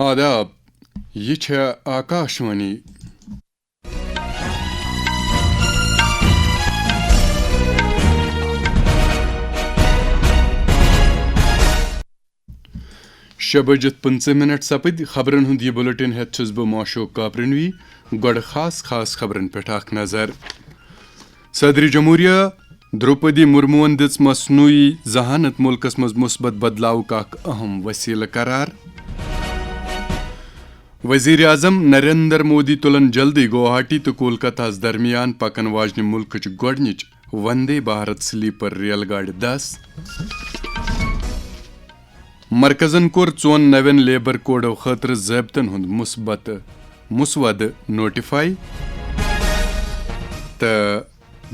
آداب، یہ چھے آکاشوانی شے بجت 15 منٹ سپد خبرن ہند یہ بلٹن ہیت چھس بہ موشوق کاپرنوی گوڑ خاص خبرن پہ اخ نظر۔ صدر جمہوریہ دروپدی مرمون دِژ مصنوعی ذہانت ملکس مز مثبت بدلاؤک اخ اہم وسیلہ قرار۔ وزیر اعظم نریندر مودی تلن جلدی گوہاٹی تو کولکتہ درمیان پکن واجنہ ملکچ گوڈنچ وندے بھارت سلیپر ریل گاڑی 10۔ مرکزن کور 4 نوین لیبر کوڈو خاطر ضابطن ہند مسود نوٹیفائی تو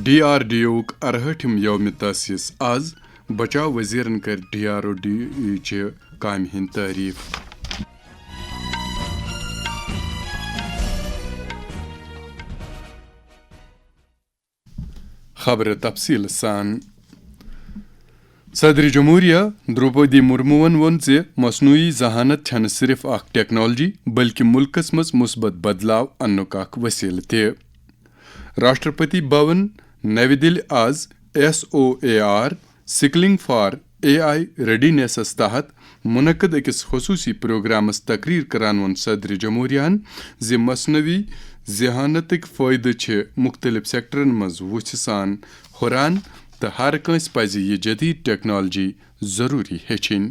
DRDO ک 68 یوم تاسیس آز بچاؤ وزیرن کر DRDO چہ کامہ ہند تعریف۔ خبر تفصیل سان۔ صدر جمہوریہ دروپدی مرمون وون زِ مصنوعی ذہانت چھنہ صرف اخ ٹیکنالوجی بلکہ ملکس مز مثبت بدلاو انک اخ وسیلہ تہ۔ راشٹرپتی بھون نئی دہلی آز SOAR سکلنگ فار AI ریڈینیسس تحت منعقد اکس خصوصی پروگرامس تقریر کران وون صدر جمہوریہ زِ مصنوعی ذہانتک فائدہ چھ مختلف سیکٹرن مز وچھ سان ہران تو ہر کنس پزِ یہ جدید ٹیکنالوجی ضروری ہیچھن۔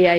AI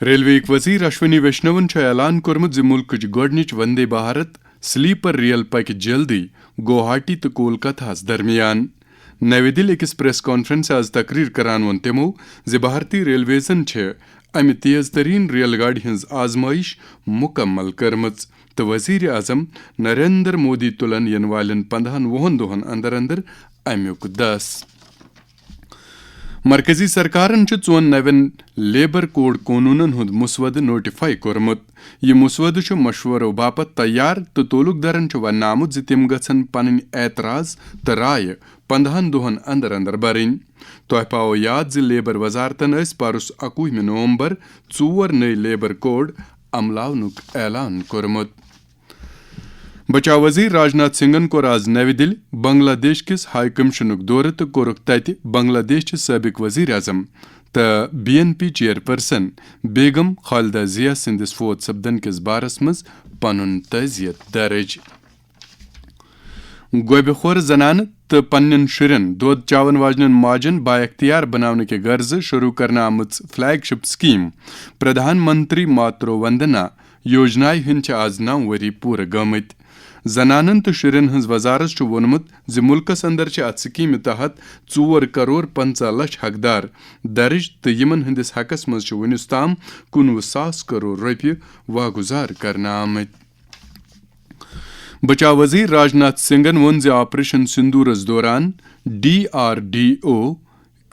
ریلوے وزیر اشونی ویشنون اعلان کورمت زِ ملکچ گوڈنچ وندے بھارت سلیپر ریل پکہ جلدی گوہاٹی تو کولکتہ درمیان۔ نئی دہلی اکس پریس کانفرنس آز تقریر کران وون تمو زِ بھارتی ریلویزن امہ تیز ترین ریل گاڑی ہنز آزمائش مکمل کرمژ تو وزیر اعظم نریندر مودی تلن ین والن 15 دہن اندر اندر امیک 10۔ مرکزی سرکارن 4 نوین لیبر کوڈ قونونن ہند مسود نوٹیفائی کورمت۔ یہ مسود مشورو باپت تیار تو تولک درن ون آمت زِ تم گژھن پنن اعتراض تو رائے 15 دہن اندر اندر برن۔ تہ پاؤ یاد زِ لیبر وزارتن پرس 21 نومبر 4 نئی لیبر کوڈ عملاونک اعلان کورمت۔ بچاؤ وزیر راجناتھ سنگھن کور آز نئی دہلی بنگلہ دیش کس ہائی کمشنک دورہ تو کورک تتہ بنگلہ دیش چہ سابق وزیر اعظم تو BNP چیئرپرسن بیگم خالدہ ضیا سندس فوت سپدن کس بارس مز پنن تعزیت درج۔ گوبہ خور زنانہ تو پنن شرین دود چاون واجنن ماجن با اختیار بنانے کے غرض شروع کرنا آمت فلیگ شپ سکیم پردھان منتری ماترو وندنا یوجنائے ہند آز 9 وری پورہ گمت۔ زنانن تو شرین ہنز وزارت وونمت زِ ملکس اندر ات سکیم تحت 4 کروڑ 50 لچھ حقدار درج تو یمن ہندس حقس مز ونس تام 19,000 کروڑ روپیہ واگزار کرنا آمت۔ بچاؤ وزیر راجناتھ سنگھن وون زِ آپریشن سندورس دوران DRDO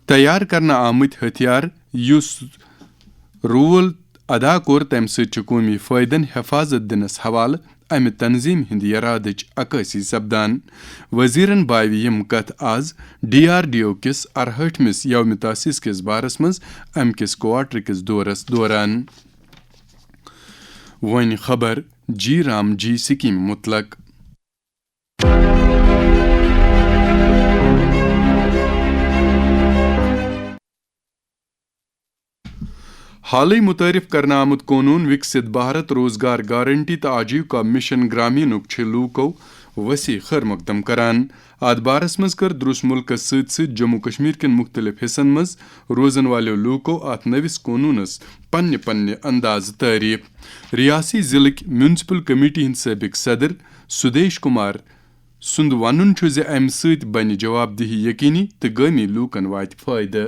تیار کرنا آمت ہتھیار یس رول ادا کور تمہ سۭتۍ چھُ قومی فٲیدن حفاظت دنس حوالہ امہ تنظیم ہند ارادچ عکاسی سپدان۔ وزیرن بایو یم کتھ آز DRDO کس 68 یوم تاسیس کس بارس مز ام کس کوارٹر کس دورس دوران۔ ون خبر جی رام جی سکیم متعلق۔ حالی متعارف کرنا آمت قانون وکست بھارت روزگار گارنٹی تو آجیوکا مشن گرامینک چھ لوکو وسیع خیر مقدم کران۔ ات بارس مز کر دروس ملکس ست ست جموں کشمیر کن مختلف حصن مز روزن والو لوکو ات نوس قانونس پنہ انداز تعریف۔ ریاسی ضلع میونسپل کمیٹی ہند سابق صدر سدیش کمار سند ون زِ امہ سۭتۍ بنہِ جواب دہی یقینی تو گٲمی لوکن واتہِ فٲیدٕ۔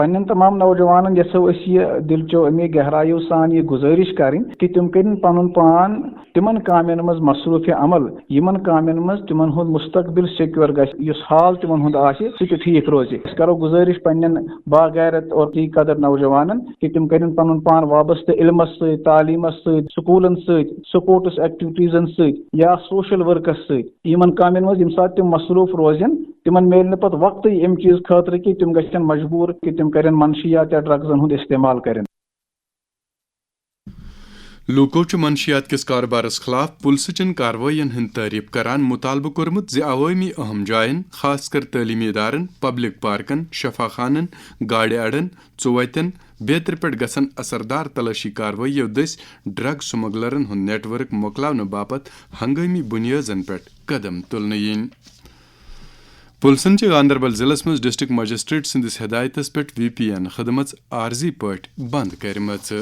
پنن تمام نوجوانن یژھو أسۍ یہ دل چو امی گہرایو سان یہ گزارش کریں کہ تم کرن پنن پان تمن کامین مز مصروف عمل یمن کامین مز تمن ہند مستقبل سیکور گژھِ یس حال تمن ہند آسہِ سُہ تہِ ٹھیک روزِ. أسۍ کرو گزارش پنن باغیرت اور تی قدر نوجوانن کہ تم کرن پنن پان وابستہ علمس سۭتۍ تعلیمس سۭتۍ سکولن سۭتۍ سپورٹس ایکٹیویٹیزن سۭتۍ یا سوشل ورکس سۭتۍ یمن کامین مز یم سات تم مصروف روزن تمن میل نہٕ پتہٕ وقتٕے امہِ چیٖز خٲطرٕ کہ تم گژھن مجبور کہ تم کرن منشیات یا ڈرگزن ہند استعمال کرن. لوکو چھ منشیات کس کاربارس خلاف پلسچن کاروائین ہند تعریف کران مطالبہ کورمت زِ عوٲمی اہم جائن خاص کر تعلیمی ادارن پبلک پارکن شفا خانن گاڑِ اڈن ژوتن بیتر پہ گژھن اثردار تلاشی کاروائیو دس ڈرگ سمگلرن ہند نیٹ ورک مۄکلاونہٕ باپت ہنگٲمی بنیادن پہ قدم تلنہٕ یِنۍ. پُلسن چھ گاندربل ضلع مز ڈسٹرکٹ مجسٹریٹ سندس ہدایتس پہ VPN خدمت عارضی پٲٹھۍ بند کرمژ.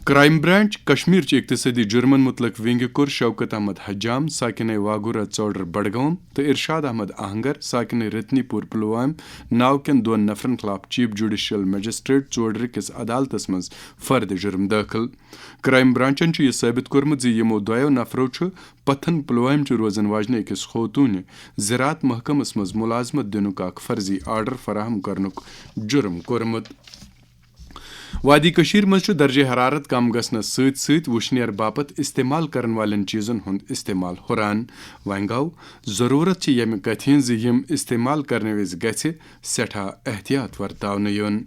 کرائم برانچ کشمیر چہ اقتصادی جرمن متعلق ونگہ کور شوکت احمد حجام ساکنہ واگورہ ژوڈر بڈگام تو ارشاد احمد آہنگر ساکنہ رتنی پور پلوام ناو کن دون نفرن خلاف چیف جوڈیشل مجسٹریٹ ژوڈر کس عدالتس مز فرد جرم داخل. کرائم برانچن یہ ثابت کورمت زِ یمو دۄیو نفرو چھ پتھن پلوام چہ روزن واجنہ أکس خوتون زراعت محکمس مز ملازمت دنک اخ فرضی آرڈر فراہم کرنک جرم کورمت. وادی کشیر مز درجہ حرارت کم گھنس ست ست وشنیر باپت استعمال کرن والن چیزن ہند استعمال ہران. وۄنۍ گوٚو ضرورت یمہ کتھ ہٕنٛز زِ یم استعمال کرنے وز گژھِ سٹھاہ احتیاط ورتاونہٕ یُن.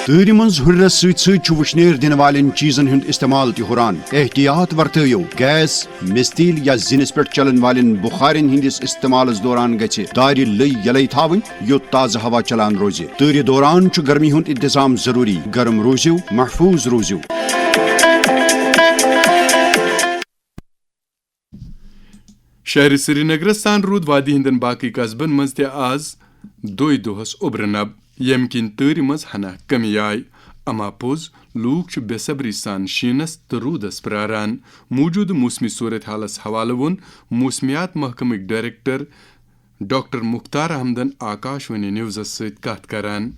تۭرِ منٛز ہُرنس سۭتۍ سۭتۍ چھُ وُشنیر دِنہٕ والٮ۪ن چیٖزن ہُنٛد استعمال تہِ ہُران. احتیاط ورتٲیِو. گیس مستیل یا زِنِس پٮ۪ٹھ چلن والٮ۪ن بُخارٮ۪ن ہٕنٛدِس استعمالس دوران گژھِ دارِ لٔے یلے تھاوٕنۍ یوٚت تازٕ ہوا چلان روزِ. تۭرِ دوران چھُ گرمی ہُنٛد انتظام ضروٗری. گرم روٗزِو، محفوٗظ روٗزِو. شہر سری نگرس تان روٗد وادی ہندین باقی قصبن منٛز تہِ آز دوٚے دۄہس اوٚبرٕ نب ییٚمہِ کِنۍ تۭرِ منٛز ہنا کمی آیہِ. اما پوٚز لوٗکھ چھِ بے صبری سان شیٖنس تہٕ روٗدس پراران. موٗجوٗدٕ موسمی صوٗرت حالس حوالہٕ ووٚن موسمیات محکمٕکۍ ڈائریکٹر ڈاکٹر مختار احمدن آکاشوانی نیوزس سۭتۍ کتھ کران.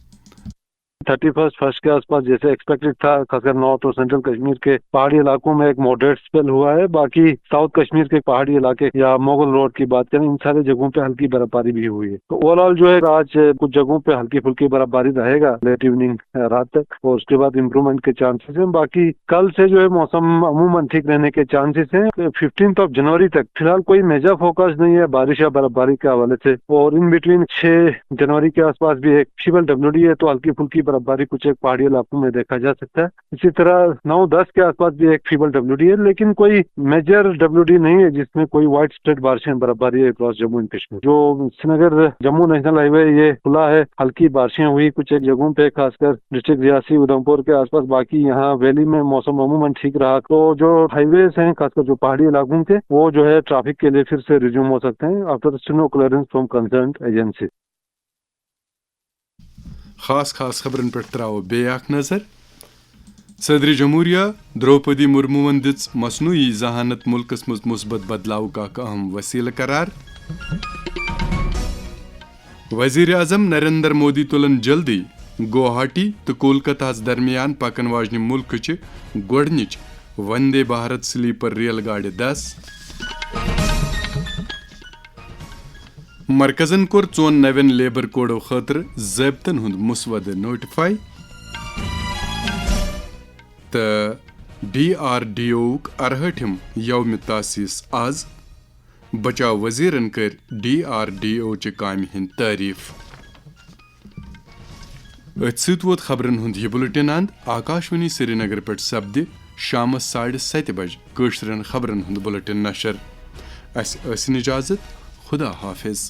31 کے آس پاس جیسے ایکسپیکٹڈ تھا، خاص کر نارتھ اور سینٹرل کشمیر کے پہاڑی علاقوں میں ایک ماڈریٹ اسپیل ہوا ہے. باقی ساؤتھ کشمیر کے پہاڑی علاقے یا مغل روڈ کی بات کریں، ان سارے جگہوں پہ ہلکی برف باری بھی ہوئی ہے. تو اوور آل جو ہے آج کچھ جگہوں پہ ہلکی پھلکی برف باری رہے گا لیٹ ایوننگ رات تک، اور اس کے بعد امپروومنٹ کے چانسز ہیں. باقی کل سے جو ہے موسم عموماً ٹھیک رہنے کے چانسز ہیں. 15 جنوری تک فی الحال کوئی میجر فوکس نہیں ہے بارش یا برف باری کے حوالے سے، اور ان بٹوین 6 جنوری کے آس پاس بھی ایک فیبل WD ہے، تو ہلکی پھلکی برف باری کچھ ایک پہاڑی علاقوں میں دیکھا جا سکتا ہے. اسی طرح 9-10 کے آس پاس بھی ایک فیبل WD ہے، لیکن کوئی میجر WD نہیں ہے جس میں کوئی وائڈ اسپریڈ بارشیں برف باری ہے اکراس جموں اینڈ کشمیر. جو سری نگر جموں نیشنل ہائی وے یہ کھلا ہے، ہلکی بارشیں ہوئی کچھ ایک جگہوں پہ، خاص کر ڈسٹرکٹ ریاسی ادھمپور کے آس پاس. باقی یہاں ویلی میں موسم عموماً ٹھیک رہا. تو جو ہائی ویز ہیں خاص کر جو پہاڑی علاقوں کے، وہ جو ہے ٹریفک کے لیے پھر سے ریزیوم ہو سکتے ہیں آفٹر سنو کلیئرنس فرام کنسرنڈ ایجنسی. خاص خبرن پہ تراو بیٚیہِ اکھ نظر. صدر جمہوریہ دروپدی مرموون دِژ مصنوعی ذہانت ملکس مز مثبت بدلاؤک اکھ اہم وسیلہ قرار. وزیر اعظم نریندر مودی تُلن جلدی گوہاٹی تو کولکتہ درمیان پکن واجنہ ملکچہ گۄڈنِچ وندے بھارت سلیپر ریل گاڑِ 10. مرکزن کور 4 نوین لیبر کوڈو خاطر ضابطن ہند مسودٕ نوٹیفائی. تو DRDOک 68 یوم تاسیس آز. بچاو وزیرن کر DRDO چہ کامہ ہند تعریف. اتھ سۭتۍ ووت خبرن ہند یہ بُلٹن اند. آکاشوانی سری نگر پہ سپدِ شامس 7:30 بجے کٲشرین خبرن ہند بُلٹن نشر. اس ٲسِن اجازت. خدا حافظ.